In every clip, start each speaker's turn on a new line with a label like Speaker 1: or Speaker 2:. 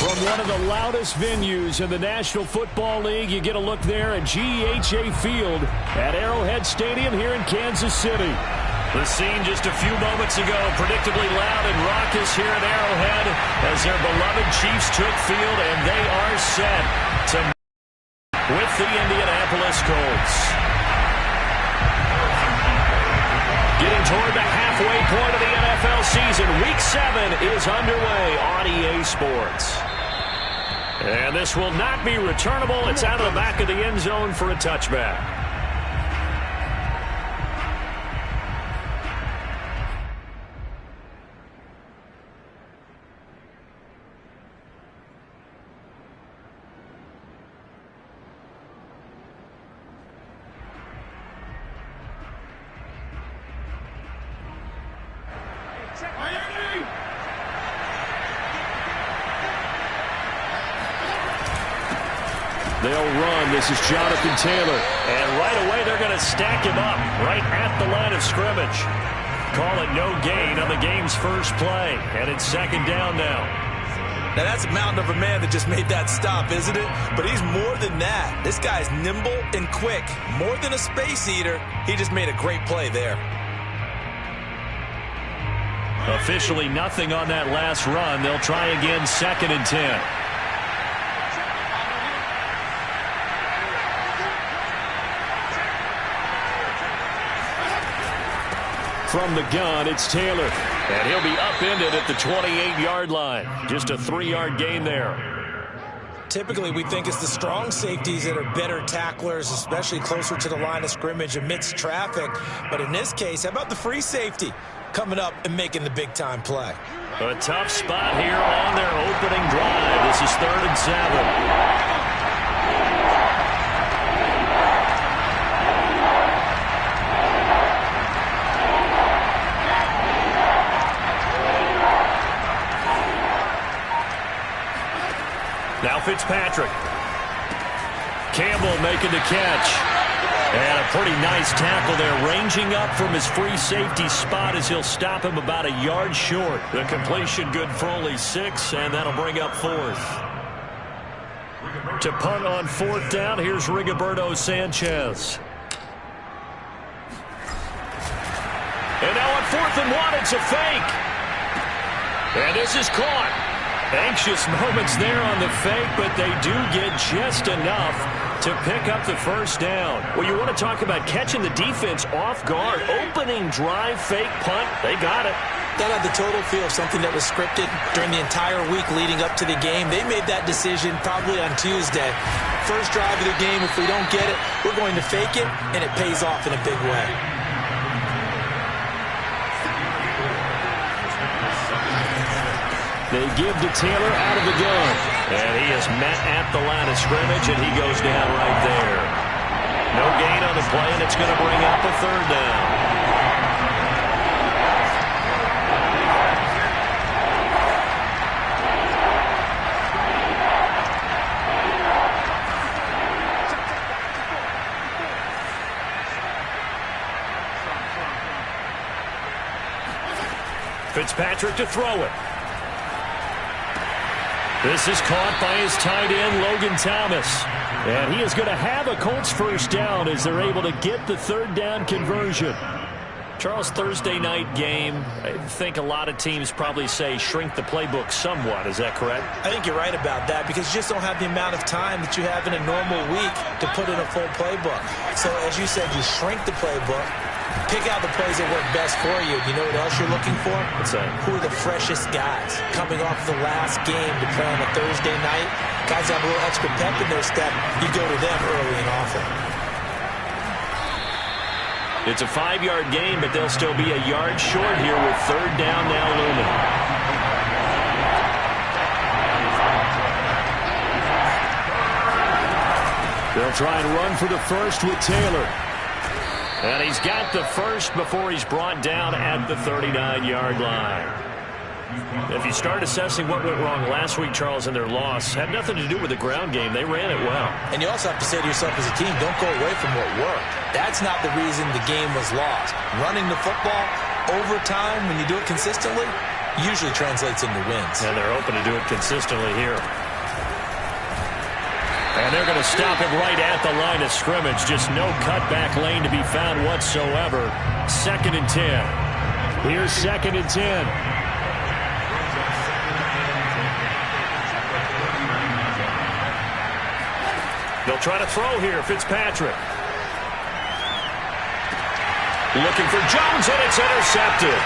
Speaker 1: From one of the loudest venues in the National Football League, you get a look there at GEHA Field at Arrowhead Stadium here in Kansas City. The scene just a few moments ago, predictably loud and raucous here at Arrowhead as their beloved Chiefs took field, and they are set to with the Indianapolis Colts. Getting toward the halfway point of the NFL season, Week 7 is underway on EA Sports. And this will not be returnable. It's out of the back of the end zone for a touchback. They'll run. This is Jonathan Taylor. And right away, they're going to stack him up right at the line of scrimmage. Call it no gain on the game's first play. And it's second down now.
Speaker 2: Now, that's a mountain of a man that just made that stop, isn't it? But he's more than that. This guy's nimble and quick. More than a space eater. He just made a great play there.
Speaker 1: Officially nothing on that last run. They'll try again, 2nd and 10. From the gun, it's Taylor. And he'll be upended at the 28-yard line. Just a 3-yard gain there.
Speaker 2: Typically, we think it's the strong safeties that are better tacklers, especially closer to the line of scrimmage amidst traffic. But in this case, how about the free safety coming up and making the big-time play?
Speaker 1: A tough spot here on their opening drive. This is 3rd and 7. Now Fitzpatrick. Campbell making the catch. And a pretty nice tackle there, ranging up from his free safety spot as he'll stop him about a yard short. The completion good for only 6, and that'll bring up 4th. To punt on 4th down, here's Rigoberto Sanchez. And now on 4th and 1, it's a fake. And this is caught. Anxious moments there on the fake, but they do get just enough to pick up the first down. Well, you want to talk about catching the defense off guard. Opening drive, fake punt, they got it.
Speaker 2: That had the total feel of something that was scripted during the entire week leading up to the game. They made that decision probably on Tuesday. First drive of the game, if we don't get it, we're going to fake it, and it pays off in a big way.
Speaker 1: They give to Taylor out of the gun. And he is met at the line of scrimmage, and he goes down right there. No gain on the play, and it's going to bring up a 3rd down. Fitzpatrick to throw it. This is caught by his tight end, Logan Thomas. And he is going to have a Colts first down as they're able to get the 3rd down conversion. Charles, Thursday night game, I think a lot of teams probably say shrink the playbook somewhat. Is that correct?
Speaker 2: I think you're right about that because you just don't have the amount of time that you have in a normal week to put in a full playbook. So, as you said, you shrink the playbook. Pick out the plays that work best for you. You know what else you're looking for?
Speaker 1: What's that?
Speaker 2: Who are the freshest guys coming off the last game to play on a Thursday night? Guys have a little extra pep in their step. You go to them early and often.
Speaker 1: It's a 5-yard gain, but they'll still be a yard short here with 3rd down now looming. They'll try and run for the first with Taylor. And he's got the first before he's brought down at the 39-yard line. If you start assessing what went wrong last week, Charles, in their loss, had nothing to do with the ground game. They ran it well.
Speaker 2: And you also have to say to yourself as a team, don't go away from what worked. That's not the reason the game was lost. Running the football over time, when you do it consistently, usually translates into wins.
Speaker 1: And they're hoping to do it consistently here. And they're going to stop him right at the line of scrimmage. Just no cutback lane to be found whatsoever. 2nd and 10. Here's 2nd and 10. They'll try to throw here. Fitzpatrick. Looking for Jones, and it's intercepted.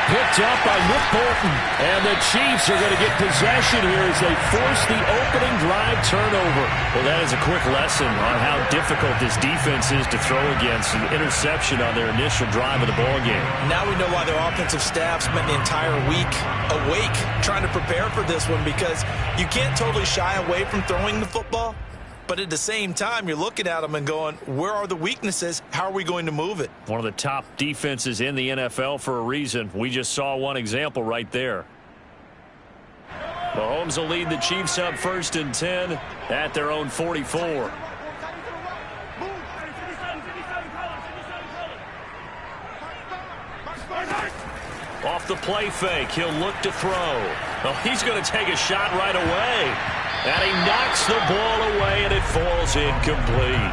Speaker 1: Picked up by Nick Bolton. And the Chiefs are going to get possession here as they force the opening drive turnover. Well, that is a quick lesson on how difficult this defense is to throw against. An interception on their initial drive of the ballgame.
Speaker 2: Now we know why their offensive staff spent the entire week awake trying to prepare for this one, because you can't totally shy away from throwing the football. But at the same time, you're looking at them and going, where are the weaknesses? How are we going to move it?
Speaker 1: One of the top defenses in the NFL for a reason. We just saw one example right there. Mahomes will lead the Chiefs up 1st and 10 at their own 44. Off the play fake, he'll look to throw. Oh, he's going to take a shot right away. And he knocks the ball away, and it falls incomplete.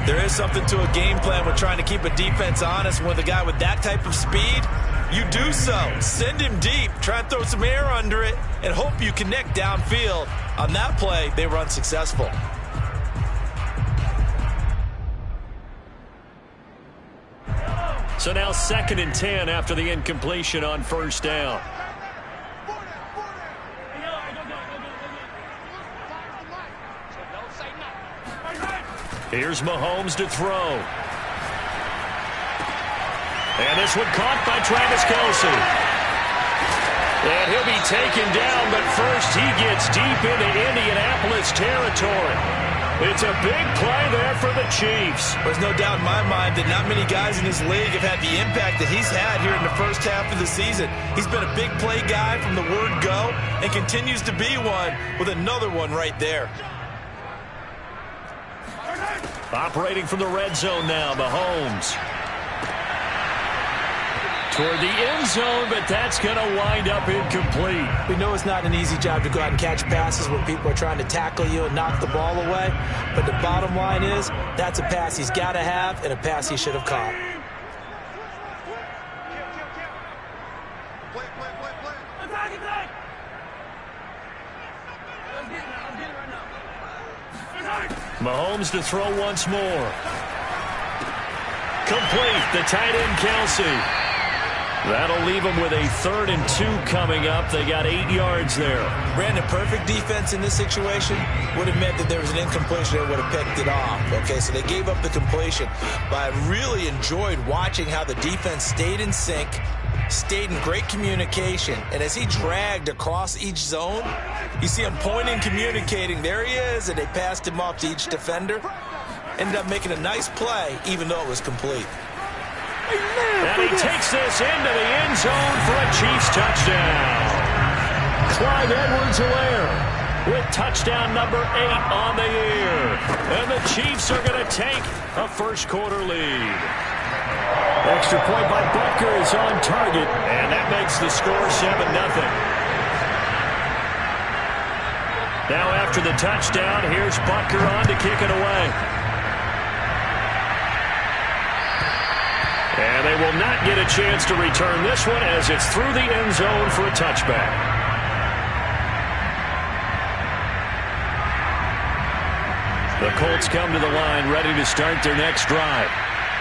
Speaker 2: There is something to a game plan with trying to keep a defense honest. With a guy with that type of speed, you do so. Send him deep, try and throw some air under it, and hope you connect downfield. On that play, they were unsuccessful.
Speaker 1: So now 2nd and 10 after the incompletion on 1st down. Here's Mahomes to throw. And this one caught by Travis Kelce. And he'll be taken down, but first he gets deep into Indianapolis territory. It's a big play there for the Chiefs.
Speaker 2: There's no doubt in my mind that not many guys in this league have had the impact that he's had here in the first half of the season. He's been a big play guy from the word go and continues to be one with another one right there.
Speaker 1: Operating from the red zone now, Mahomes. Toward the end zone, but that's going to wind up incomplete.
Speaker 2: We know it's not an easy job to go out and catch passes when people are trying to tackle you and knock the ball away. But the bottom line is, that's a pass he's got to have and a pass he should have caught.
Speaker 1: Mahomes to throw once more. Complete. The tight end, Kelce. That'll leave them with a 3rd and 2 coming up. They got 8 yards there.
Speaker 2: Brandon, perfect defense in this situation would have meant that there was an incompletion that would have picked it off. Okay, so they gave up the completion. But I really enjoyed watching how the defense stayed in sync, stayed in great communication. And as he dragged across each zone, you see him pointing, communicating. There he is, and they passed him off to each defender. Ended up making a nice play, even though it was complete.
Speaker 1: And he takes this into the end zone for a Chiefs touchdown. Clyde Edwards-Helaire with touchdown number 8 on the year. And the Chiefs are going to take a first-quarter lead. Extra point by Butker is on target, and that makes the score 7-0. Now after the touchdown, here's Butker on to kick it away. And they will not get a chance to return this one as it's through the end zone for a touchback. The Colts come to the line ready to start their next drive.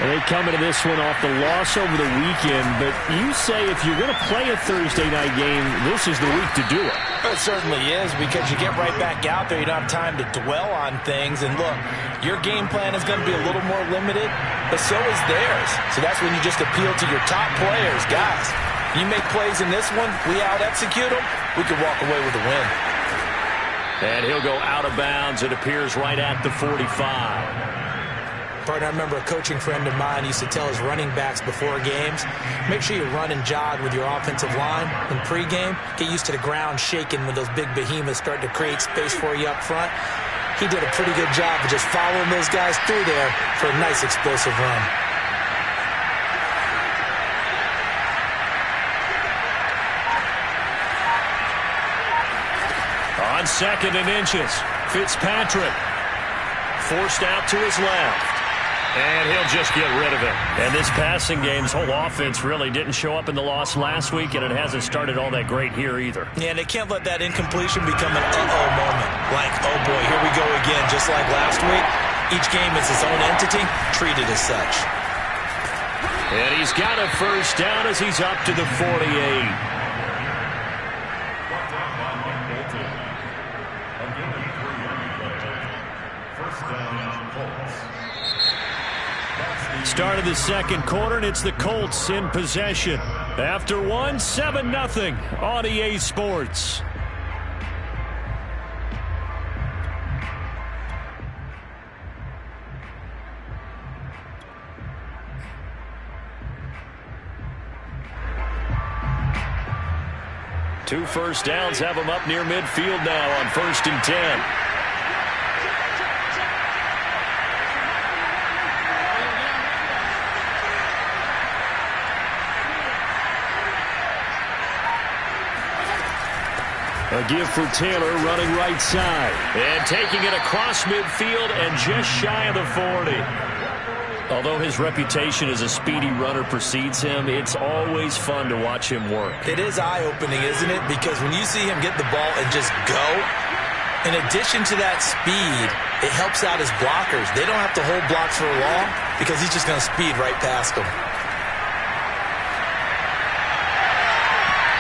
Speaker 1: And they come into this one off the loss over the weekend. But you say if you're going to play a Thursday night game, this is the week to do it.
Speaker 2: It certainly is, because you get right back out there. You don't have time to dwell on things. And look, your game plan is going to be a little more limited, but so is theirs. So that's when you just appeal to your top players. Guys, you make plays in this one, we out-execute them, we can walk away with a win.
Speaker 1: And he'll go out of bounds. It appears right at the 45.
Speaker 2: Partner, I remember a coaching friend of mine used to tell his running backs before games, make sure you run and jog with your offensive line in pregame. Get used to the ground shaking when those big behemoths start to create space for you up front. He did a pretty good job of just following those guys through there for a nice explosive run.
Speaker 1: On 2nd and inches, Fitzpatrick forced out to his left. And he'll just get rid of it. And this passing game's whole offense really didn't show up in the loss last week, and it hasn't started all that great here either.
Speaker 2: Yeah, and they can't let that incompletion become an uh-oh moment. Like, oh boy, here we go again, just like last week. Each game is its own entity, treated as such.
Speaker 1: And he's got a first down as he's up to the 48. Start of the second quarter, and it's the Colts in possession. After one, 7-0 on EA Sports. Two first downs have him up near midfield now on 1st and 10. A give for Taylor running right side. And taking it across midfield and just shy of the 40. Although his reputation as a speedy runner precedes him, it's always fun to watch him work.
Speaker 2: It is eye-opening, isn't it? Because when you see him get the ball and just go, in addition to that speed, it helps out his blockers. They don't have to hold blocks for long because he's just going to speed right past them.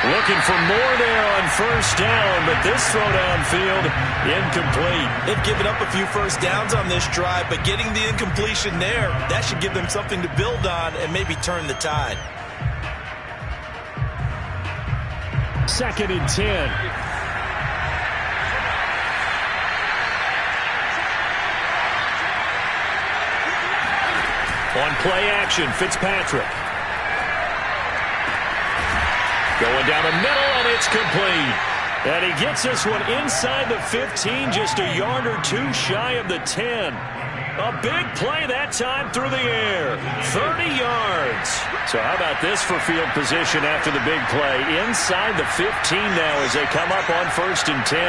Speaker 1: Looking for more there on first down, but this throw downfield, incomplete.
Speaker 2: They've given up a few first downs on this drive, but getting the incompletion there, that should give them something to build on and maybe turn the tide.
Speaker 1: 2nd and 10. On play action, Fitzpatrick. Going down the middle, and it's complete. And he gets this one inside the 15, just a yard or two shy of the 10. A big play that time through the air. 30 yards. So how about this for field position after the big play? Inside the 15 now as they come up on 1st and 10.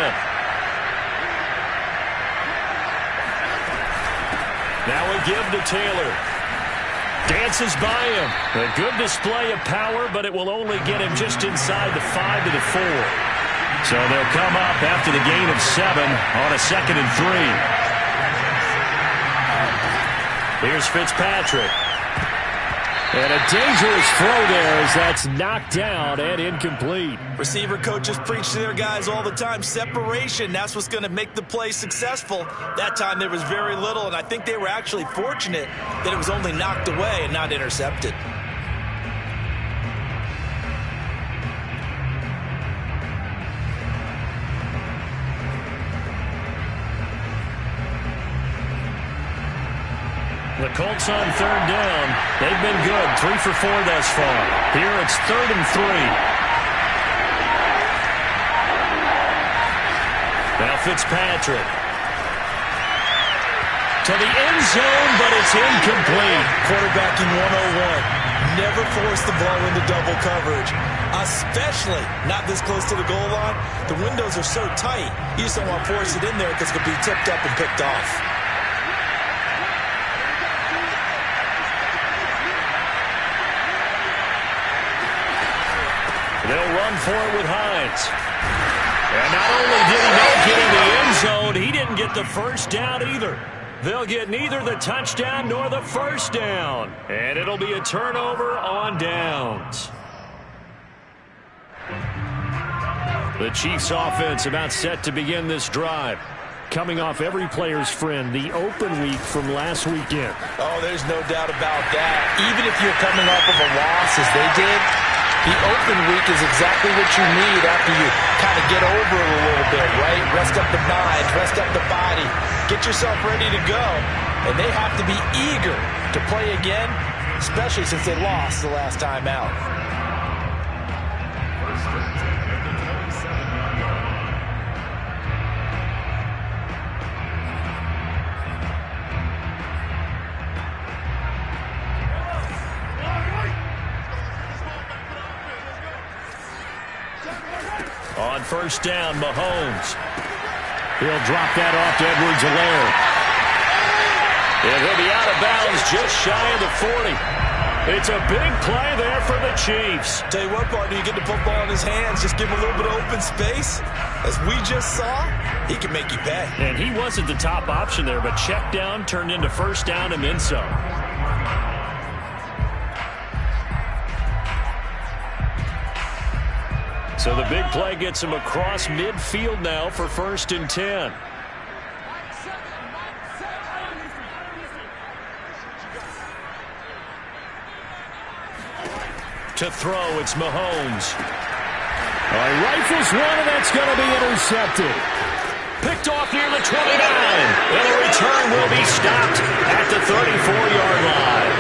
Speaker 1: Now a give to Taylor. Dances by him. A good display of power, but it will only get him just inside the 5 to the 4. So they'll come up after the gain of 7 on a 2nd and 3. Here's Fitzpatrick. And a dangerous throw there as that's knocked down and incomplete.
Speaker 2: Receiver coaches preach to their guys all the time. Separation, that's what's going to make the play successful. That time there was very little, and I think they were actually fortunate that it was only knocked away and not intercepted.
Speaker 1: The Colts on 3rd down. They've been good. 3 for 4 thus far. Here it's 3rd and 3. Now Fitzpatrick. To the end zone, but it's incomplete.
Speaker 2: Quarterbacking 101. Never force the ball into double coverage, especially not this close to the goal line. The windows are so tight, you just don't want to force it in there because it could be tipped up and picked off.
Speaker 1: They'll run for it with Hines. And not only did he not get in the end zone, he didn't get the first down either. They'll get neither the touchdown nor the first down. And it'll be a turnover on downs. The Chiefs offense about set to begin this drive. Coming off every player's friend, the open week from last weekend.
Speaker 2: Oh, there's no doubt about that. Even if you're coming off of a loss as they did, the open week is exactly what you need after you kind of get over it a little bit, right? Rest up the mind, rest up the body, get yourself ready to go. And they have to be eager to play again, especially since they lost the last time out.
Speaker 1: On first down, Mahomes. He'll drop that off to Edwards-Helaire. And he'll be out of bounds just shy of the 40. It's a big play there for the Chiefs.
Speaker 2: Tell you what, partner, you get the football in his hands, just give him a little bit of open space. As we just saw, he can make you pay.
Speaker 1: And he wasn't the top option there, but check down turned into first down and then some. So the big play gets him across midfield now for 1st and 10. To throw, it's Mahomes. Rifles one, and that's going to be intercepted. Picked off near the 29. And the return will be stopped at the 34-yard line.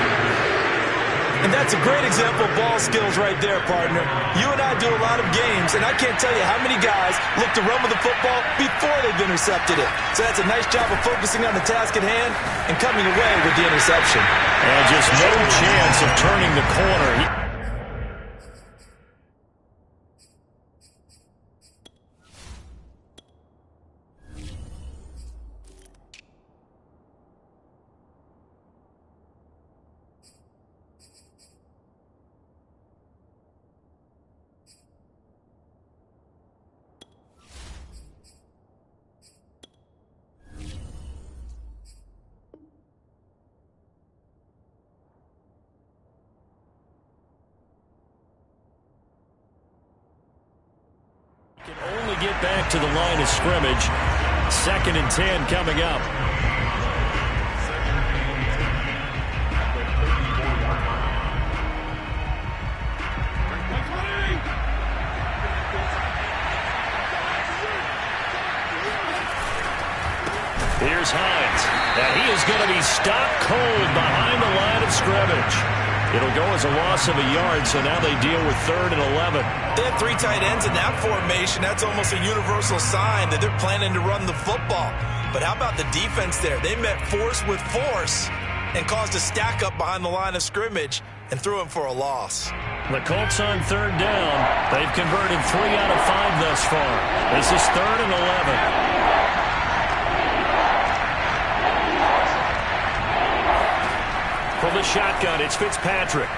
Speaker 2: And that's a great example of ball skills right there, partner. You and I do a lot of games, and I can't tell you how many guys look to run with the football before they've intercepted it. So that's a nice job of focusing on the task at hand and coming away with the interception.
Speaker 1: And just no chance of turning the corner. Can only get back to the line of scrimmage. 2nd and 10 coming up. Here's Hines. Now he is going to be stopped cold behind the line of scrimmage. It'll go as a loss of a yard, so now they deal with 3rd and 11.
Speaker 2: They have 3 tight ends in that formation. That's almost a universal sign that they're planning to run the football. But how about the defense there? They met force with force and caused a stack up behind the line of scrimmage and threw him for a loss.
Speaker 1: The Colts on 3rd down. They've converted 3 out of 5 thus far. This is 3rd and 11. From the shotgun, it's Fitzpatrick.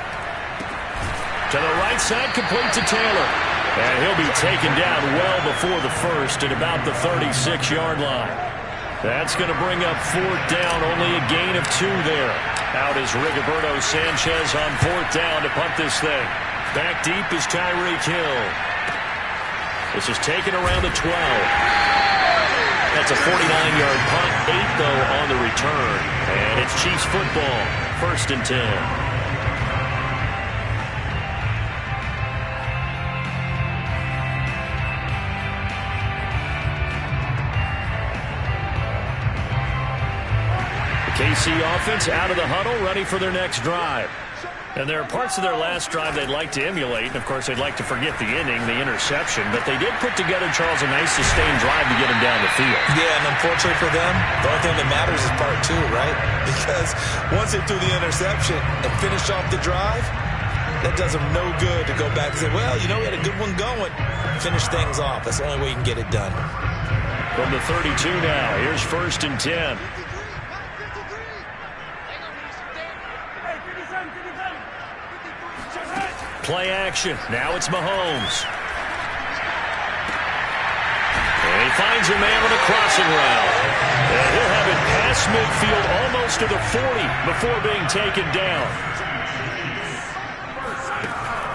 Speaker 1: To the right side, complete to Taylor. And he'll be taken down well before the first at about the 36-yard line. That's going to bring up 4th down, only a gain of 2 there. Out is Rigoberto Sanchez on 4th down to punt this thing. Back deep is Tyreek Hill. This is taken around the 12. That's a 49-yard punt, 8 though on the return. And it's Chiefs football, 1st and 10. KC offense out of the huddle, ready for their next drive. And there are parts of their last drive they'd like to emulate. And, of course, they'd like to forget the inning, the interception. But they did put together, Charles, a nice sustained drive to get them down the field.
Speaker 2: Yeah, and unfortunately for them, the only thing that matters is part 2, right? Because once they threw the interception and finished off the drive, that does them no good to go back and say, well, you know, we had a good one going. Finish things off. That's the only way you can get it done.
Speaker 1: From the 32 now, here's 1st and 10. Play action. Now it's Mahomes. And he finds a man on a crossing route. And he'll have it past midfield almost to the 40 before being taken down.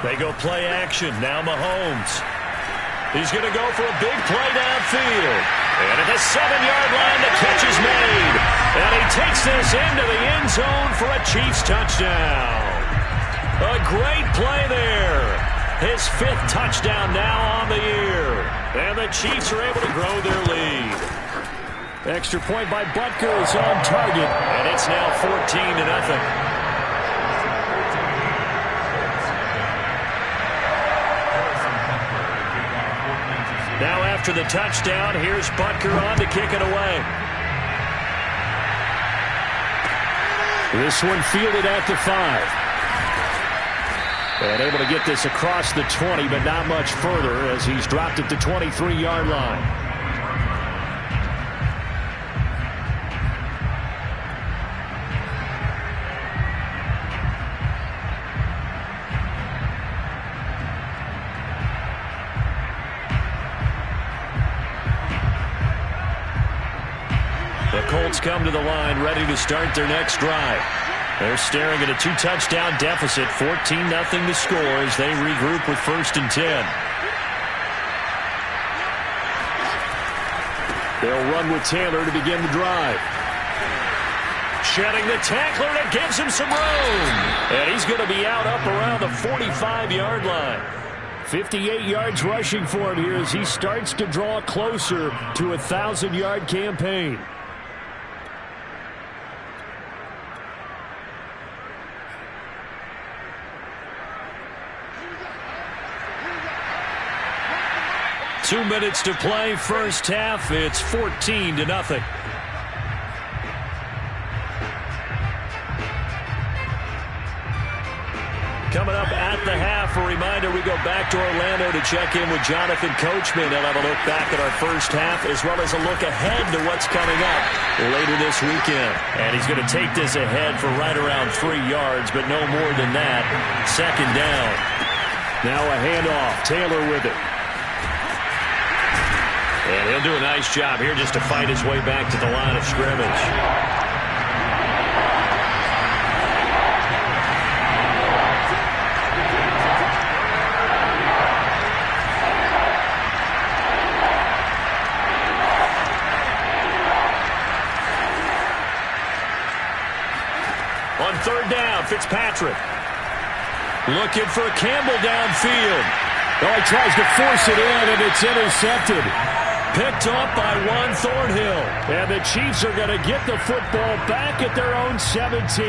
Speaker 1: They go play action. Now Mahomes. He's going to go for a big play downfield. And at the 7-yard line, the catch is made. And he takes this into the end zone for a Chiefs touchdown. A great play there. His 5th touchdown now on the year. And the Chiefs are able to grow their lead. Extra point by Butker is on target. And it's now 14-0. Now after the touchdown, here's Butker on to kick it away. This one fielded at the 5. And able to get this across the 20, but not much further as he's dropped at the 23-yard line. The Colts come to the line ready to start their next drive. They're staring at a 2-touchdown deficit, 14-0 to score as they regroup with 1st and 10. They'll run with Taylor to begin the drive. Shedding the tackler, and it gives him some room. And he's going to be out up around the 45-yard line. 58 yards rushing for him here as he starts to draw closer to a 1,000-yard campaign. Two minutes to play, first half. It's 14-0. Coming up at the half, a reminder, we go back to Orlando to check in with Jonathan Coachman. He'll have a look back at our first half as well as a look ahead to what's coming up later this weekend. And he's going to take this ahead for right around 3 yards, but no more than that. 2nd down. Now a handoff. Taylor with it. And he'll do a nice job here just to fight his way back to the line of scrimmage. On 3rd down, Fitzpatrick. Looking for Campbell downfield. Oh, he tries to force it in, and it's intercepted. Picked off by Juan Thornhill. And the Chiefs are going to get the football back at their own 17.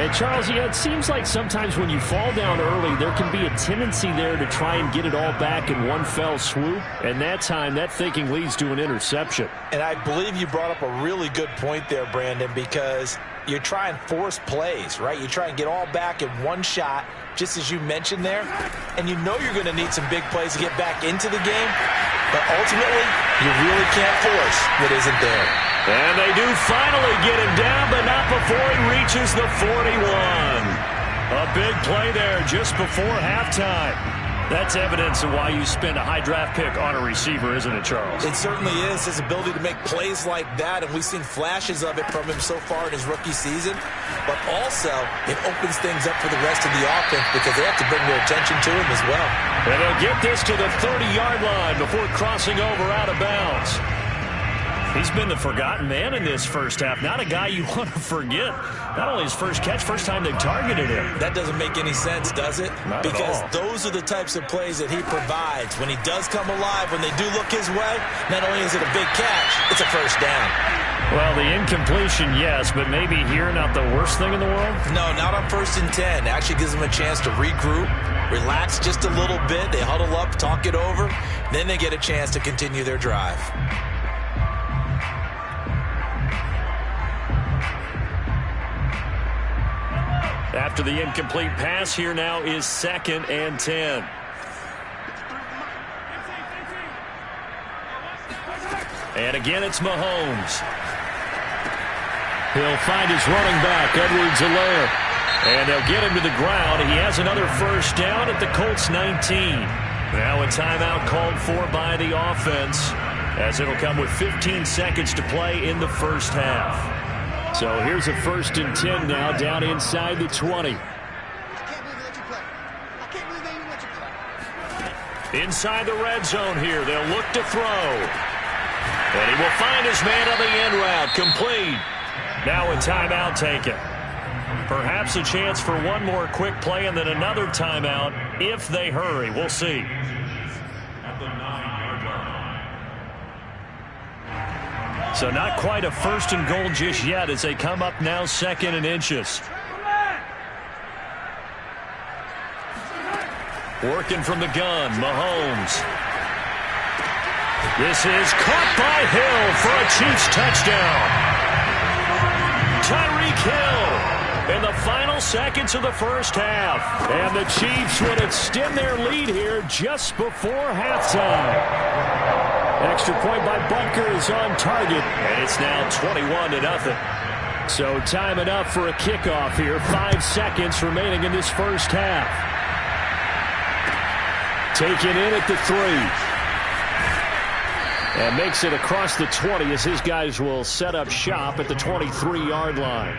Speaker 1: And, Charles, it seems like sometimes when you fall down early, there can be a tendency there to try and get it all back in one fell swoop. And that time, that thinking leads to an interception.
Speaker 2: And I believe you brought up a really good point there, Brandon, because you try and force plays, right? You try and get all back in one shot, just as you mentioned there. And you know you're going to need some big plays to get back into the game. But ultimately, you really can't force what isn't there.
Speaker 1: And they do finally get him down, but not before he reaches the 41. A big play there just before halftime. That's evidence of why you spend a high draft pick on a receiver, isn't it, Charles?
Speaker 2: It certainly is. His ability to make plays like that, and we've seen flashes of it from him so far in his rookie season. But also, it opens things up for the rest of the offense because they have to bring their attention to him as well.
Speaker 1: And they'll get this to the 30-yard line before crossing over out of bounds. He's been the forgotten man in this first half. Not a guy you want to forget. Not only his first catch, first time they targeted him.
Speaker 2: That doesn't make any sense, does it?
Speaker 1: Not
Speaker 2: because
Speaker 1: at all.
Speaker 2: Those are the types of plays that he provides. When he does come alive, when they do look his way, not only is it a big catch, it's a first down.
Speaker 1: Well, the incompletion, yes, but maybe here not the worst thing in the world?
Speaker 2: No, not on 1st and 10. It actually gives them a chance to regroup, relax just a little bit. They huddle up, talk it over. Then they get a chance to continue their drive.
Speaker 1: After the incomplete pass, here now is 2nd and 10. And again, it's Mahomes. He'll find his running back, Edwards-Helaire. And they'll get him to the ground. He has another first down at the Colts 19. Now a timeout called for by the offense, as it'll come with 15 seconds to play in the first half. So here's a 1st and 10 now down inside the 20. Inside the red zone here. They'll look to throw. And he will find his man on the end route. Complete. Now a timeout taken. Perhaps a chance for one more quick play and then another timeout if they hurry. We'll see. So not quite a 1st and goal just yet as they come up now 2nd and inches. Working from the gun, Mahomes. This is caught by Hill for a Chiefs touchdown. Tyreek Hill in the final seconds of the first half. And the Chiefs would extend their lead here just before halftime. Extra point by Bunker is on target, and it's now 21-0. So time enough for a kickoff here. 5 seconds remaining in this first half. Taken in at the 3. And makes it across the 20 as his guys will set up shop at the 23-yard line.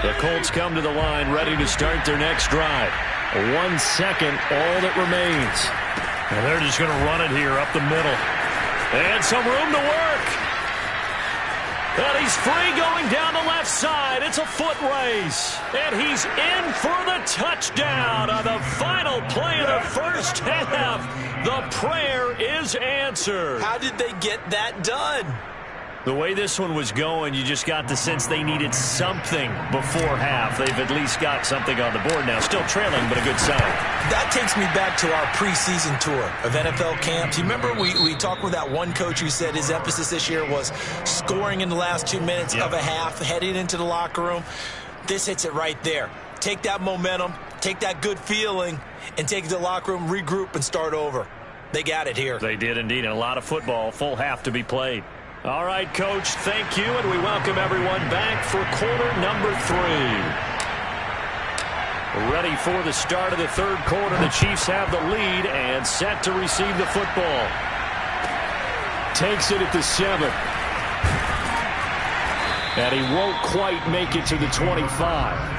Speaker 1: The Colts come to the line ready to start their next drive. 1 second, all that remains.
Speaker 3: And they're just going to run it here up the middle.
Speaker 1: And some room to work. And he's free going down the left side. It's a foot race. And he's in for the touchdown on the final play of the first half. The prayer is answered.
Speaker 2: How did they get that done?
Speaker 1: The way this one was going, you just got the sense they needed something before half. They've at least got something on the board now. Still trailing, but a good sign.
Speaker 2: That takes me back to our preseason tour of NFL camps. You remember we talked with that one coach who said his emphasis this year was scoring in the last 2 minutes of a half, heading into the locker room. This hits it right there. Take that momentum, take that good feeling, and take it to the locker room, regroup, and start over. They got it here.
Speaker 1: They did indeed, and a lot of football, full half to be played. All right, Coach, thank you, and we welcome everyone back for quarter number 3. Ready for the start of the third quarter. The Chiefs have the lead and set to receive the football. Takes it at the 7. And he won't quite make it to the 25.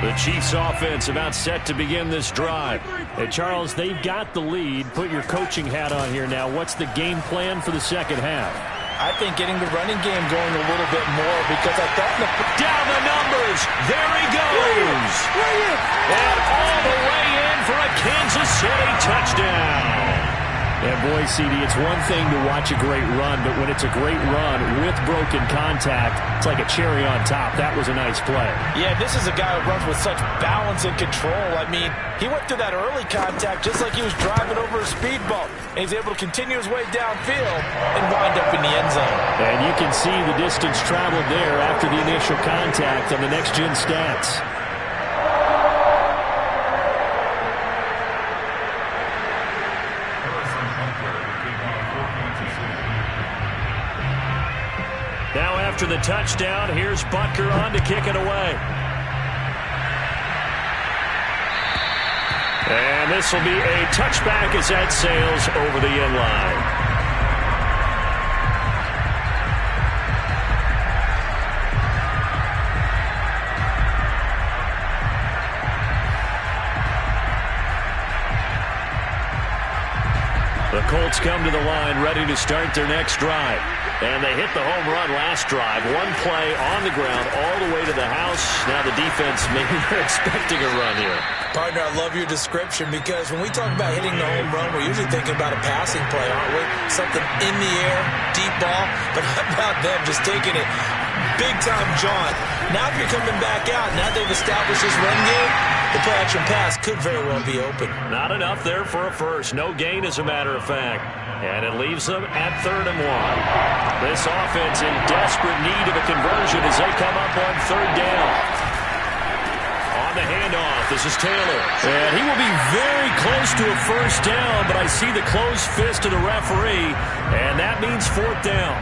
Speaker 1: The Chiefs offense about set to begin this drive. Hey, Charles, they've got the lead. Put your coaching hat on here now. What's the game plan for the second half?
Speaker 2: I think getting the running game going a little bit more because I thought
Speaker 1: down the numbers. There he goes. And all the way in for a Kansas City touchdown. And boy, CD, it's one thing to watch a great run, but when it's a great run with broken contact, it's like a cherry on top. That was a nice play.
Speaker 2: Yeah, this is a guy who runs with such balance and control. I mean, he went through that early contact just like he was driving over a speed bump. And he's able to continue his way downfield and wind up in the end zone.
Speaker 1: And you can see the distance traveled there after the initial contact on the next-gen stats. Now after the touchdown, here's Butker on to kick it away. And this will be a touchback as that sails over the end line. The Colts come to the line ready to start their next drive. And they hit the home run last drive. One play on the ground all the way to the house. Now the defense, maybe they're expecting a run here.
Speaker 2: Partner, I love your description because when we talk about hitting the home run, we're usually thinking about a passing play, aren't we? Something in the air, deep ball. But how about them just taking it big-time jaunt? Now if you're coming back out, now they've established this run game, the play-action pass could very well be open.
Speaker 1: Not enough there for a first. No gain, as a matter of fact. And it leaves them at 3rd and 1. This offense in desperate need of a conversion as they come up on 3rd down. On the handoff, this is Taylor. And he will be very close to a first down, but I see the closed fist of the referee, and that means 4th down.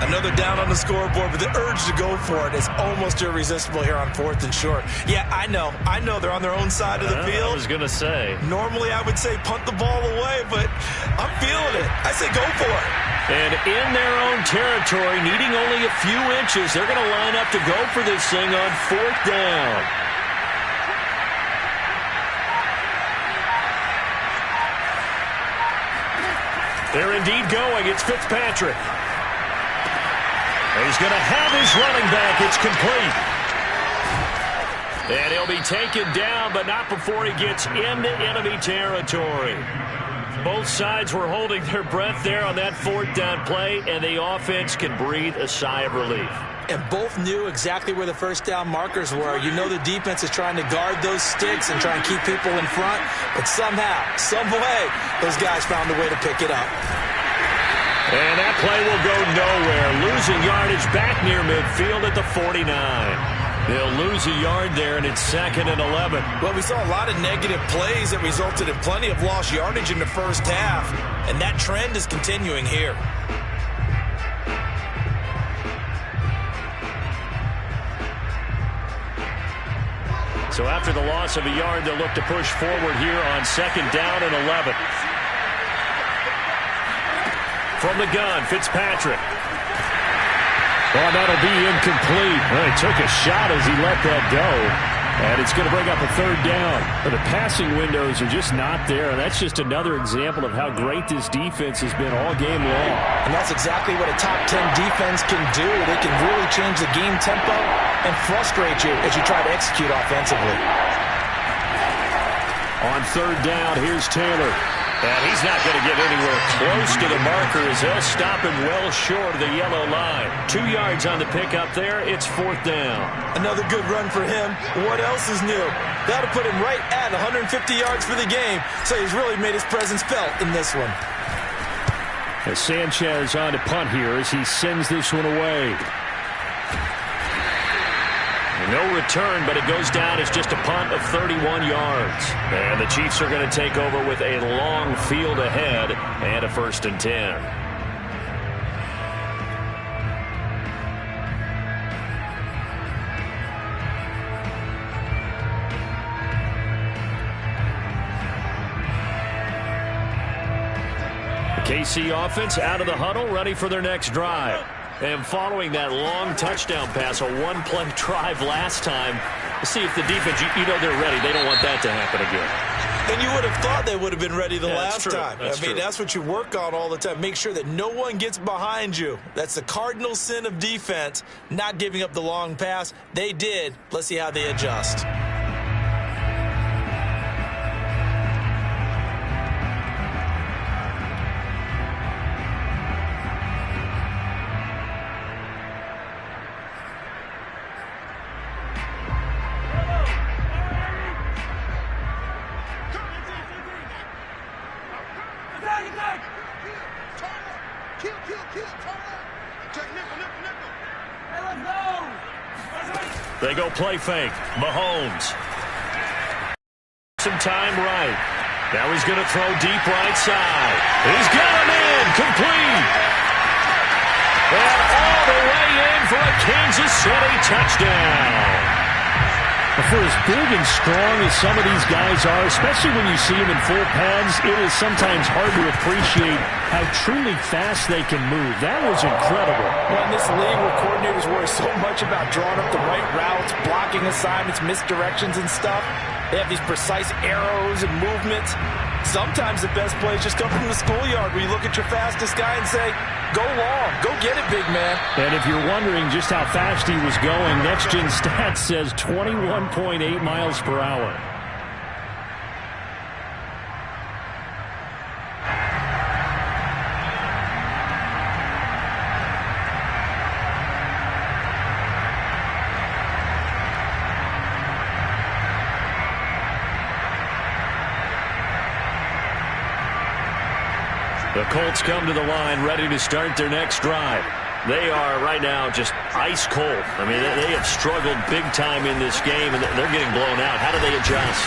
Speaker 2: Another down on the scoreboard, but the urge to go for it is almost irresistible here on 4th and short. Yeah, I know they're on their own side of the field.
Speaker 1: I was going to say.
Speaker 2: Normally I would say punt the ball away, but I'm feeling it. I say go for it.
Speaker 1: And in their own territory, needing only a few inches, they're going to line up to go for this thing on 4th down. They're indeed going. It's Fitzpatrick. He's going to have his running back. It's complete. And he'll be taken down, but not before he gets into enemy territory. both sides were holding their breath there on that 4th down play, and the offense can breathe a sigh of relief.
Speaker 2: And both knew exactly where the first down markers were. You know the defense is trying to guard those sticks and try and keep people in front, but somehow, some way, those guys found a way to pick it up.
Speaker 1: And that play will go nowhere. Losing yardage back near midfield at the 49. They'll lose a yard there, and it's 2nd and 11.
Speaker 2: Well, we saw a lot of negative plays that resulted in plenty of lost yardage in the first half, and that trend is continuing here.
Speaker 1: So after the loss of a yard, they'll look to push forward here on 2nd down and 11. From the gun, Fitzpatrick. Oh, that'll be incomplete. Well, he took a shot as he let that go. And it's going to bring up a 3rd down. But the passing windows are just not there. And that's just another example of how great this defense has been all game long.
Speaker 2: And that's exactly what a top 10 defense can do. They can really change the game tempo and frustrate you as you try to execute offensively.
Speaker 1: On 3rd down, here's Taylor. And he's not going to get anywhere close to the marker as they'll stop him well short of the yellow line. 2 yards on the pickup there. It's 4th down.
Speaker 2: Another good run for him. What else is new? That'll put him right at 150 yards for the game. So he's really made his presence felt in this one.
Speaker 1: As Sanchez on to punt here as he sends this one away. No return, but it goes down as just a punt of 31 yards. And the Chiefs are going to take over with a long field ahead and a 1st and 10. The KC offense out of the huddle, ready for their next drive. And following that long touchdown pass, a 1-play drive last time, we'll see if the defense, you know they're ready. They don't want that to happen again.
Speaker 2: And you would have thought they would have been ready the last time.
Speaker 1: I mean,
Speaker 2: that's what you work on all the time. Make sure that no one gets behind you. That's the cardinal sin of defense, not giving up the long pass. They did. Let's see how they adjust.
Speaker 1: They go play fake. Mahomes. Some time right. Now he's going to throw deep right side. He's got him in. Complete. And all the way in for a Kansas City touchdown. For as big and strong as some of these guys are, especially when you see them in full pads, it is sometimes hard to appreciate how truly fast they can move. That was incredible.
Speaker 2: Well, in this league where coordinators worry so much about drawing up the right routes, blocking assignments, misdirections and stuff, they have these precise arrows and movements. Sometimes the best plays just come from the schoolyard where you look at your fastest guy and say, go long, go get it, big man.
Speaker 1: And if you're wondering just how fast he was going, Next Gen Stats says 21.8 miles per hour. The Colts come to the line ready to start their next drive. They are right now just ice cold. I mean, they have struggled big time in this game, and they're getting blown out. How do they adjust?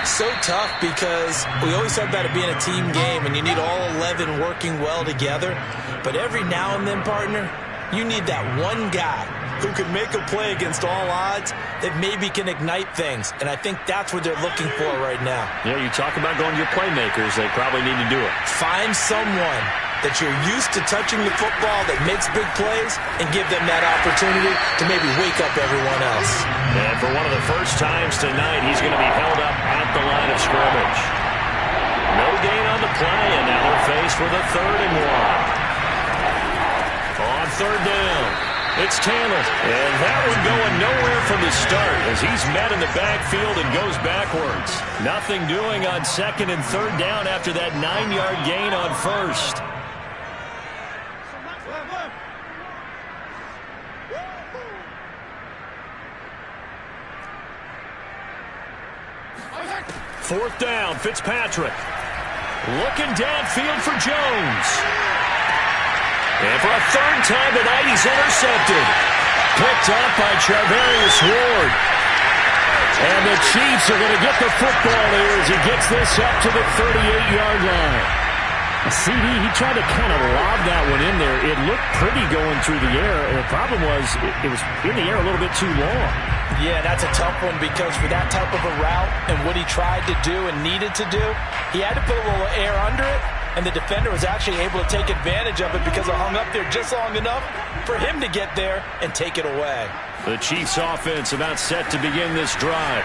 Speaker 2: So tough because we always talk about it being a team game, and you need all 11 working well together. But every now and then, partner, you need that one guy who can make a play against all odds that maybe can ignite things. And I think that's what they're looking for right now.
Speaker 1: Yeah, you talk about going to your playmakers. They probably need to do it.
Speaker 2: Find someone that you're used to touching the football that makes big plays and give them that opportunity to maybe wake up everyone else.
Speaker 1: And for one of the first times tonight, he's going to be held up at the line of scrimmage. No gain on the play, and now they're faced with a 3rd and 1. On 3rd down, it's Taylor. And that one going nowhere from the start as he's met in the backfield and goes backwards. Nothing doing on second and third down after that 9-yard gain on first. Fourth down, Fitzpatrick. Looking downfield for Jones. And for a third time tonight, he's intercepted. Picked up by Charvarius Ward. And the Chiefs are going to get the football here as he gets this up to the 38-yard line. CD, he tried to kind of lob that one in there. It looked pretty going through the air. And the problem was it was in the air a little bit too long.
Speaker 2: Yeah, that's a tough one because for that type of a route and what he tried to do and needed to do, he had to put a little air under it, and the defender was actually able to take advantage of it because it hung up there just long enough for him to get there and take it away.
Speaker 1: The Chiefs offense about set to begin this drive.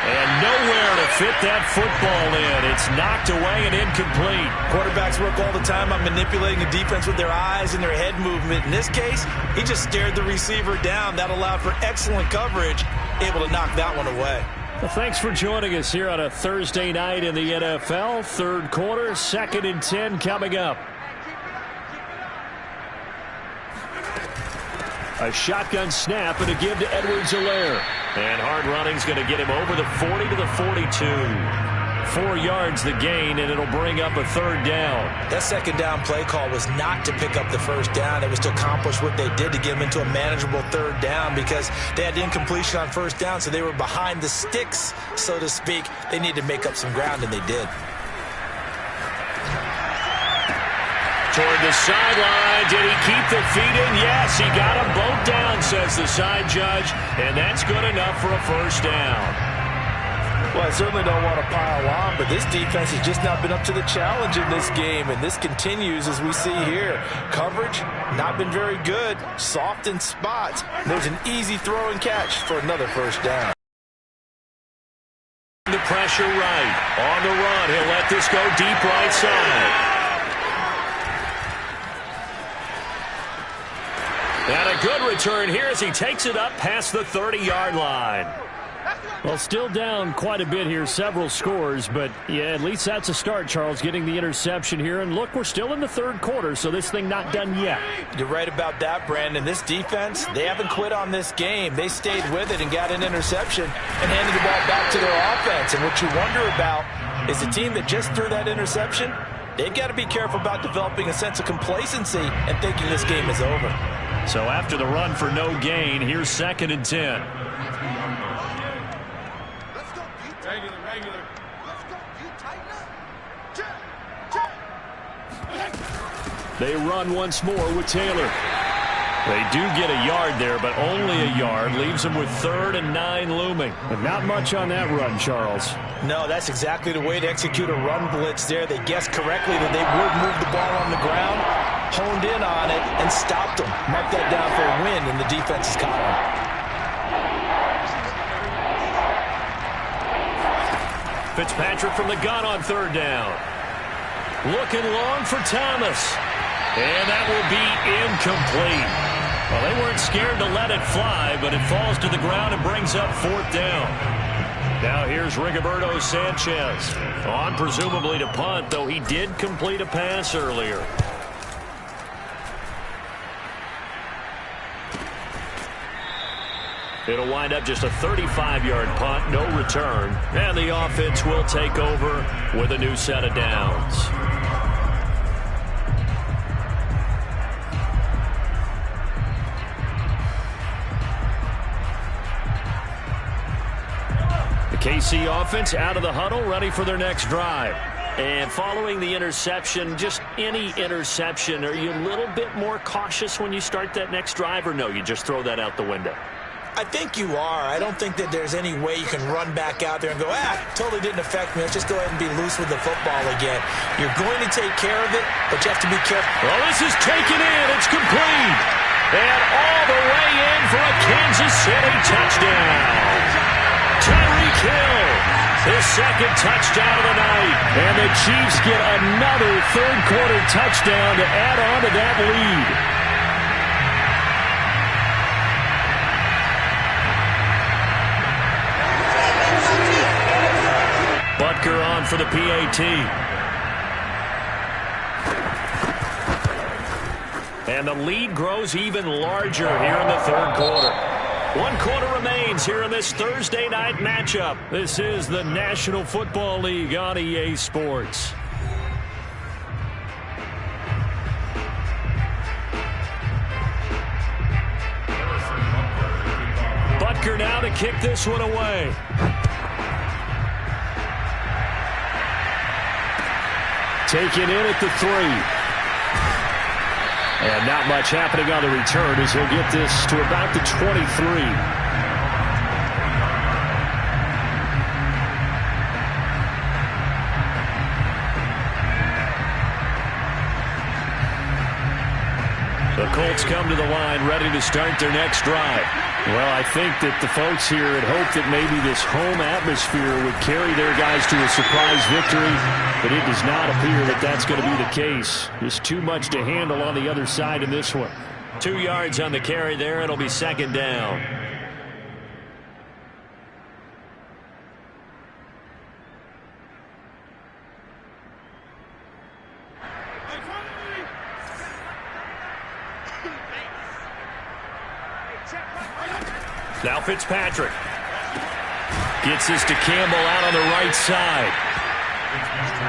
Speaker 1: And nowhere to fit that football in. It's knocked away and incomplete.
Speaker 2: Quarterbacks work all the time on manipulating the defense with their eyes and their head movement. In this case, he just stared the receiver down. That allowed for excellent coverage, able to knock that one away.
Speaker 1: Well, thanks for joining us here on a Thursday night in the NFL. Third quarter, 2nd and 10 coming up. A shotgun snap and a give to Edwards-Helaire. And hard running's going to get him over the 40 to the 42. 4 yards the gain, and it'll bring up a third down.
Speaker 2: That second down play call was not to pick up the first down. It was to accomplish what they did to get him into a manageable third down because they had incompletion on first down, so they were behind the sticks, so to speak. They needed to make up some ground, and they did.
Speaker 1: Toward the sideline. Did he keep the feet in? Yes, he got them both down, says the side judge, and that's good enough for a first down.
Speaker 2: Well, I certainly don't want to pile on, but this defense has just not been up to the challenge in this game, and this continues as we see here. Coverage, not been very good. Soft in spots. There's an easy throw and catch for another first down.
Speaker 1: The pressure right. On the run, he'll let this go deep right side. And a good return here as he takes it up past the 30-yard line. Well, still down quite a bit here, several scores, but yeah, at least that's a start, Charles, getting the interception here. And look, we're still in the third quarter, so this thing not done yet.
Speaker 2: You're right about that, Brandon. This defense, they haven't quit on this game. They stayed with it and got an interception and handed the ball back to their offense. And what you wonder about is the team that just threw that interception, they've got to be careful about developing a sense of complacency and thinking this game is over.
Speaker 1: So after the run for no gain, here's 2nd and 10.
Speaker 4: Let's go, regular. Let's go, tighten up.
Speaker 1: They run once more with Taylor. They do get a yard there, but only a yard. Leaves them with 3rd and 9 looming. And not much on that run, Charles.
Speaker 2: No, that's exactly the way to execute a run blitz there. They guessed correctly that they would move the ball on the ground, honed in on it, and stopped them. Mark that down for a win, and the defense is caught on.
Speaker 1: Fitzpatrick from the gun on 3rd down. Looking long for Thomas. And that will be incomplete. Well, they weren't scared to let it fly, but it falls to the ground and brings up 4th down. Now here's Rigoberto Sanchez. On presumably to punt, though he did complete a pass earlier. It'll wind up just a 35-yard punt, no return. And the offense will take over with a new set of downs. The KC offense out of the huddle, ready for their next drive. And following the interception, just any interception, are you a little bit more cautious when you start that next drive, or no, you just throw that out the window?
Speaker 2: I think you are. I don't think that there's any way you can run back out there and go, totally didn't affect me. Let's just go ahead and be loose with the football again. You're going to take care of it, but you have to be careful.
Speaker 1: Well, this is taken in. It's complete. And all the way in for a Kansas City touchdown. Tyreek Hill, his 2nd touchdown of the night. And the Chiefs get another third-quarter touchdown to add on to that lead. PAT. And the lead grows even larger here in the third quarter. 1 quarter remains here in this Thursday night matchup. This is the National Football League on EA Sports. Butker now to kick this one away. Taken in at the 3. And not much happening on the return as he'll get this to about the 23. The Colts come to the line ready to start their next drive. Well, I think that the folks here had hoped that maybe this home atmosphere would carry their guys to a surprise victory, but it does not appear that that's going to be the case. Just too much to handle on the other side in this one. 2 yards on the carry there. It'll be second down. Now Fitzpatrick gets this to Campbell out on the right side.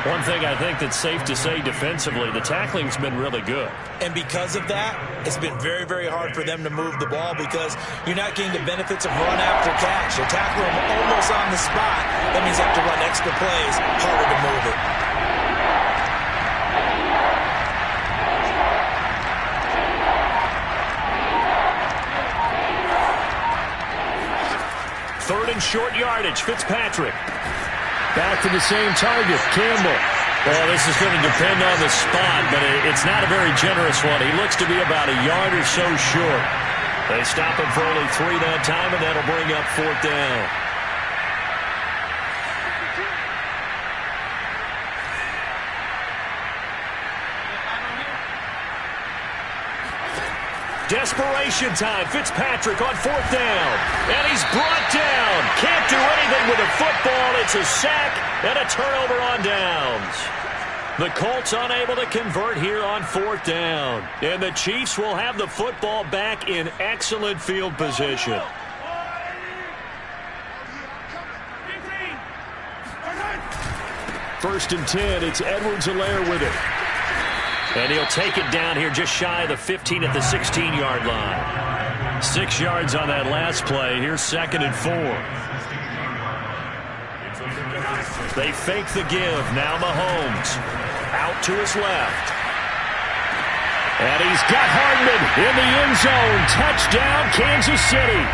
Speaker 1: One thing I think that's safe to say defensively, the tackling's been really good.
Speaker 2: And because of that, it's been very, very hard for them to move the ball because you're not getting the benefits of run after catch. You're tackling them almost on the spot. That means you have to run extra plays, harder to move it.
Speaker 1: Third and short yardage, Fitzpatrick. Back to the same target, Campbell. Well, this is going to depend on the spot, but it's not a very generous one. He looks to be about a yard or so short. They stop him for only 3 that time, and that'll bring up fourth down. Desperation time. Fitzpatrick on fourth down. And he's brought down. Can't do anything with a football. It's a sack and a turnover on downs. The Colts unable to convert here on fourth down. And the Chiefs will have the football back in excellent field position. First and 10. It's Edwards-Helaire with it. And he'll take it down here just shy of the 15 at the 16-yard line. 6 yards on that last play. Here's second and 4. They fake the give. Now Mahomes out to his left. And he's got Hardman in the end zone. Touchdown, Kansas City.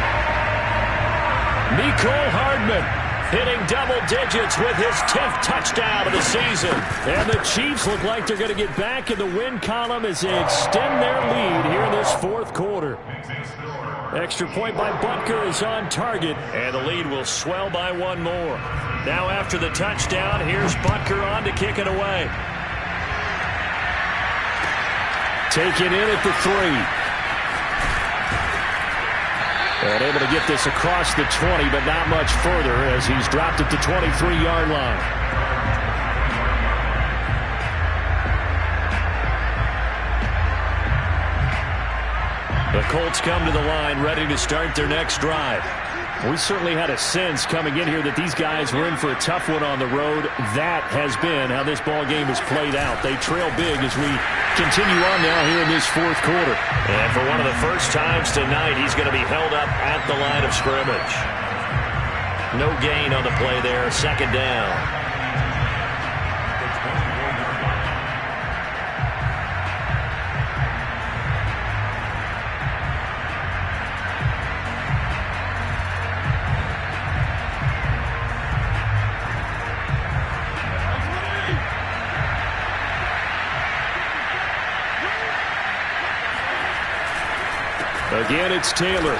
Speaker 1: Mecole Hardman hitting double digits with his 10th touchdown of the season. And the Chiefs look like they're going to get back in the win column as they extend their lead here in this fourth quarter. Extra point by Butker is on target, and the lead will swell by 1 more. Now after the touchdown, here's Butker on to kick it away. Taken in at the 3. And able to get this across the 20, but not much further as he's dropped at the 23-yard line. The Colts come to the line ready to start their next drive. We certainly had a sense coming in here that these guys were in for a tough one on the road. That has been how this ball game has played out. They trail big as we continue on now here in this fourth quarter.
Speaker 3: And for one of the first times tonight, he's going to be held up at the line of scrimmage. No gain on the play there. Second down.
Speaker 1: Again, it's Taylor.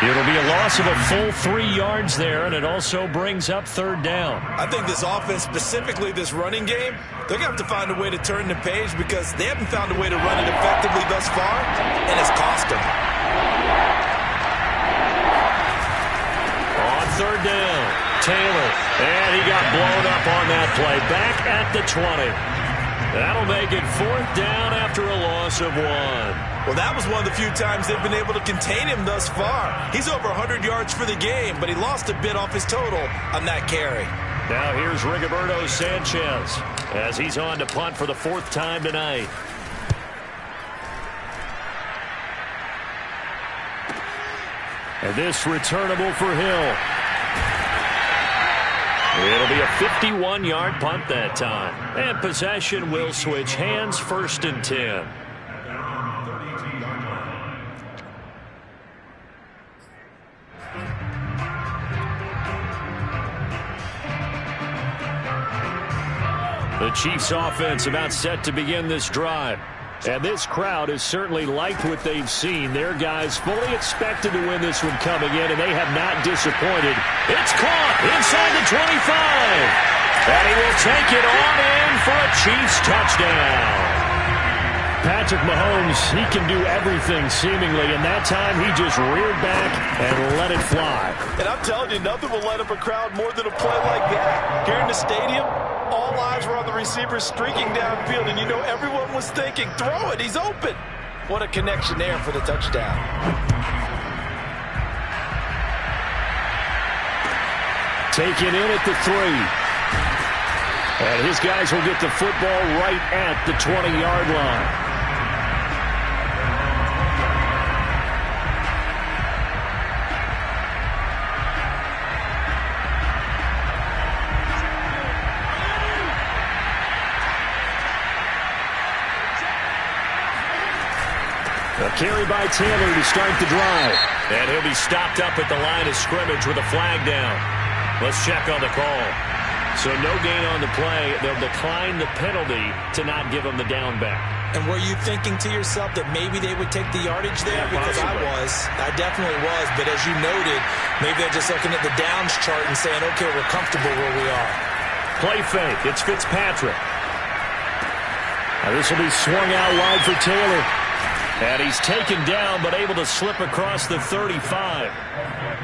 Speaker 1: It'll be a loss of a full 3 yards there, and it also brings up third down.
Speaker 2: I think this offense, specifically this running game, they're going to have to find a way to turn the page because they haven't found a way to run it effectively thus far, and it's cost them.
Speaker 1: On third down, Taylor. And he got blown up on that play back at the 20. That'll make it 4th down after a loss of 1.
Speaker 2: Well, that was one of the few times they've been able to contain him thus far. He's over 100 yards for the game, but he lost a bit off his total on that carry.
Speaker 1: Now here's Rigoberto Sanchez as he's on to punt for the 4th time tonight. And this returnable for Hill. It'll be a 51-yard punt that time. And possession will switch hands, 1st and 10. The Chiefs offense about set to begin this drive. And this crowd has certainly liked what they've seen. Their guys fully expected to win this one coming in, and they have not disappointed. It's caught inside the 25. And he will take it on in for a Chiefs touchdown. Patrick Mahomes, he can do everything seemingly, and that time he just reared back and let it fly.
Speaker 2: And I'm telling you, nothing will light up a crowd more than a play like that. Here in the stadium, all eyes were on the receiver streaking downfield, and you know everyone was thinking, throw it, he's open. What a connection there for the touchdown.
Speaker 1: Taken in at the 3. And his guys will get the football right at the 20-yard line. A carry by Taylor to start the drive. And he'll be stopped up at the line of scrimmage with a flag down. Let's check on the call. So no gain on the play. They'll decline the penalty to not give him the down back.
Speaker 2: And were you thinking to yourself that maybe they would take the yardage there?
Speaker 1: Yeah,
Speaker 2: because I definitely was. But as you noted, maybe they're just looking at the downs chart and saying, okay, we're comfortable where we are.
Speaker 1: Play fake. It's Fitzpatrick. Now this will be swung out wide for Taylor. And he's taken down, but able to slip across the 35.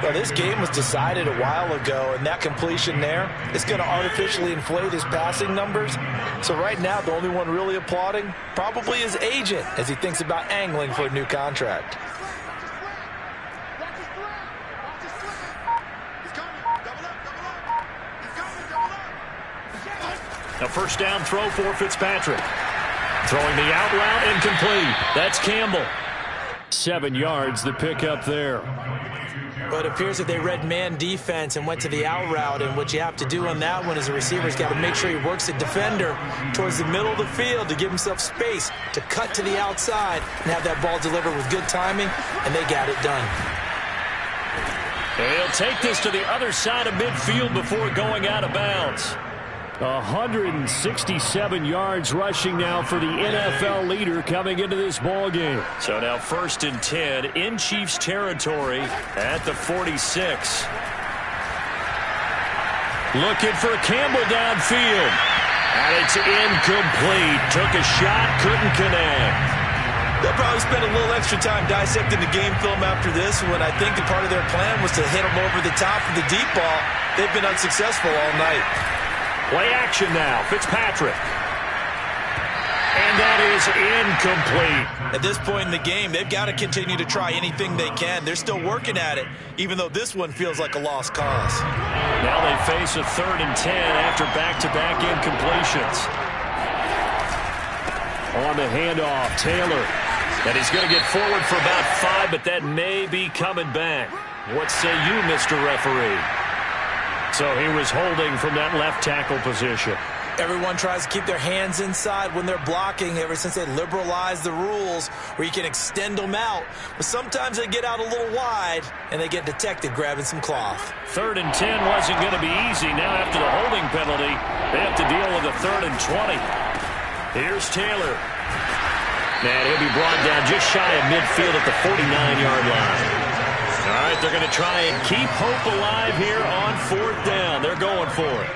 Speaker 2: Well, this game was decided a while ago, and that completion there is going to artificially inflate his passing numbers. So right now, the only one really applauding probably his agent as he thinks about angling for a new contract.
Speaker 1: A 1st down throw for Fitzpatrick. Throwing the out route incomplete. That's Campbell. 7 yards the pickup there.
Speaker 2: But it appears that they read man defense and went to the out route. And what you have to do on that one is the receiver's got to make sure he works the defender towards the middle of the field to give himself space to cut to the outside and have that ball delivered with good timing. And they got it done.
Speaker 1: And he'll take this to the other side of midfield before going out of bounds. 167 yards rushing now for the NFL leader coming into this ball game. So now 1st and 10 in Chiefs territory at the 46. Looking for Campbell downfield. And it's incomplete. Took a shot, couldn't connect.
Speaker 2: They'll probably spend a little extra time dissecting the game film after this when I think that part of their plan was to hit them over the top of the deep ball. They've been unsuccessful all night.
Speaker 1: Play action now. Fitzpatrick. And that is incomplete.
Speaker 2: At this point in the game, they've got to continue to try anything they can. They're still working at it, even though this one feels like a lost cause.
Speaker 1: Now they face a 3rd and 10 after back-to-back incompletions. On the handoff, Taylor. And he's going to get forward for about 5, but that may be coming back. What say you, Mr. Referee? So he was holding from that left tackle position.
Speaker 2: Everyone tries to keep their hands inside when they're blocking ever since they liberalized the rules where you can extend them out. But sometimes they get out a little wide and they get detected grabbing some cloth.
Speaker 1: 3rd and 10 wasn't going to be easy. Now after the holding penalty, they have to deal with a 3rd and 20. Here's Taylor. And he'll be brought down just shy of midfield at the 49-yard line. All right, they're going to try and keep hope alive here on 4th down. They're going for it.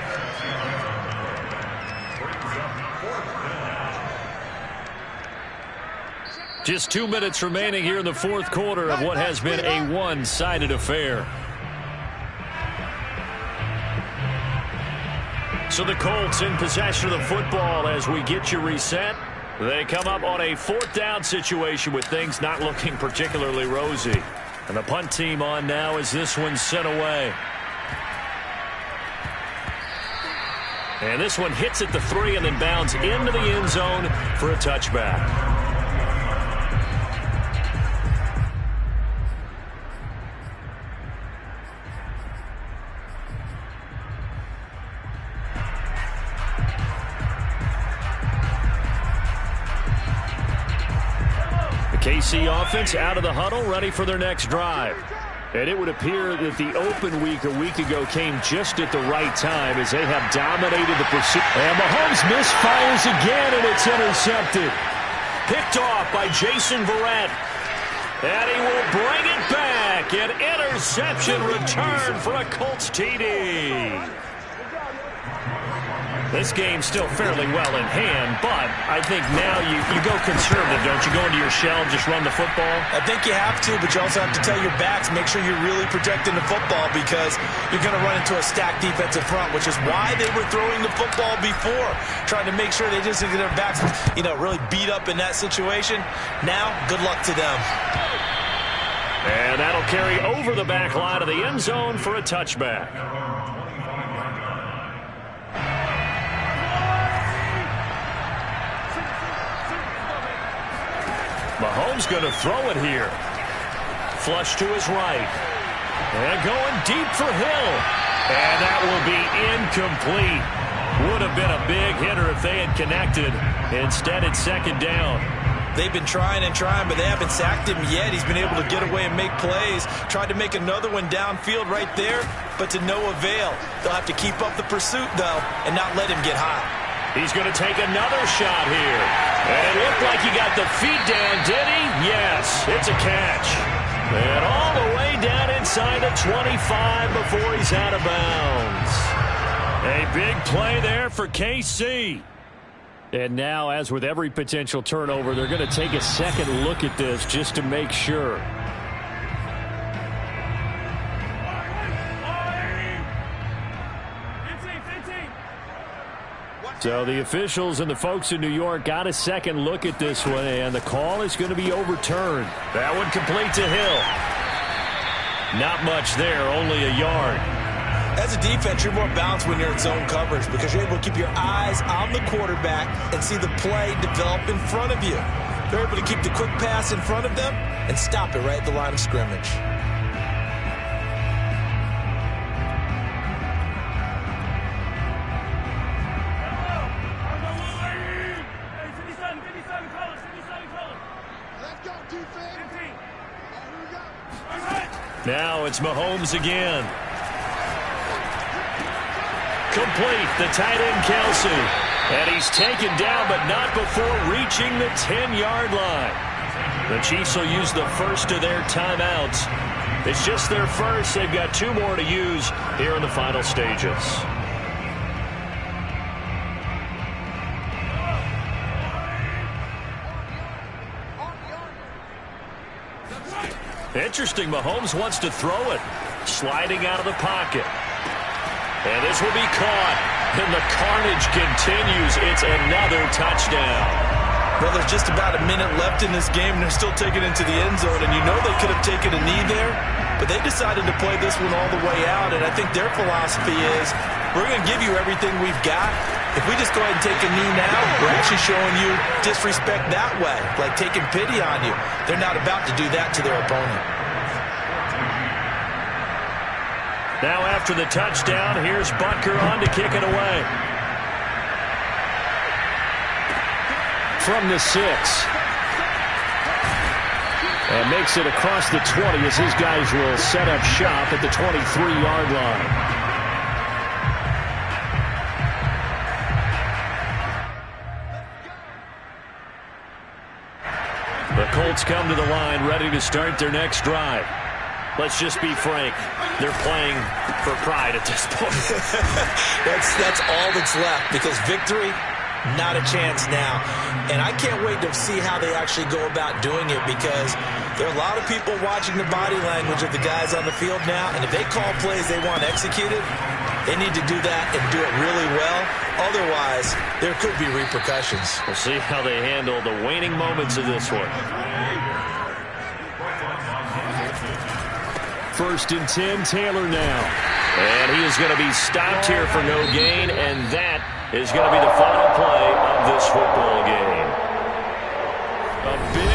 Speaker 1: Just 2 minutes remaining here in the 4th quarter of what has been a one-sided affair. So the Colts in possession of the football as we get you reset. They come up on a 4th down situation with things not looking particularly rosy. And the punt team on now as this one's sent away. And this one hits at the 3 and then bounds into the end zone for a touchback. KC offense out of the huddle, ready for their next drive. And it would appear that the open week a week ago came just at the right time as they have dominated the pursuit. And Mahomes misfires again, and it's intercepted. Picked off by Jason Verrett. And he will bring it back. An interception return for a Colts TD. This game's still fairly well in hand, but I think now you go conservative, don't you? Go into your shell and just run the football?
Speaker 2: I think you have to, but you also have to tell your backs, make sure you're really protecting the football because you're going to run into a stacked defensive front, which is why they were throwing the football before, trying to make sure they just get their backs, really beat up in that situation. Now, good luck to them.
Speaker 1: And that'll carry over the back line of the end zone for a touchback. Mahomes going to throw it here. Flush to his right. And going deep for Hill. And that will be incomplete. Would have been a big hitter if they had connected. Instead, it's 2nd down.
Speaker 2: They've been trying and trying, but they haven't sacked him yet. He's been able to get away and make plays. Tried to make another one downfield right there, but to no avail. They'll have to keep up the pursuit, though, and not let him get hot.
Speaker 1: He's going to take another shot here. And it looked like he got the feet down, did he? Yes, it's a catch. And all the way down inside the 25 before he's out of bounds. A big play there for KC. And now, as with every potential turnover, they're going to take a second look at this just to make sure. So the officials and the folks in New York got a second look at this one, and the call is going to be overturned. That one complete to Hill. Not much there, only a yard.
Speaker 2: As a defense, you're more balanced when you're in zone coverage because you're able to keep your eyes on the quarterback and see the play develop in front of you. They're able to keep the quick pass in front of them and stop it right at the line of scrimmage.
Speaker 1: Now it's Mahomes again. Complete, the tight end Kelsey. And he's taken down, but not before reaching the 10-yard line. The Chiefs will use the first of their timeouts. It's just their first. They've got 2 more to use here in the final stages. Interesting, Mahomes wants to throw it. Sliding out of the pocket. And this will be caught. And the carnage continues. It's another touchdown.
Speaker 2: Well, there's just about a minute left in this game, and they're still taking it into the end zone. And you know they could have taken a knee there, but they decided to play this one all the way out. And I think their philosophy is, we're going to give you everything we've got. If we just go ahead and take a knee now, we're actually showing you disrespect that way, like taking pity on you. They're not about to do that to their opponent.
Speaker 1: Now after the touchdown, here's Butker on to kick it away. From the 6. And makes it across the 20 as his guys will set up shop at the 23-yard line. The Colts come to the line ready to start their next drive. Let's just be frank. They're playing for pride at this point.
Speaker 2: That's all that's left because victory, not a chance now. And I can't wait to see how they actually go about doing it because there are a lot of people watching the body language of the guys on the field now. And if they call plays they want executed, they need to do that and do it really well Otherwise, there could be repercussions.
Speaker 3: We'll see how they handle the waning moments of this one.
Speaker 1: 1st and 10, Taylor now.
Speaker 3: And he is going to be stopped here for no gain, and that is going to be the final play of this football game.
Speaker 1: A big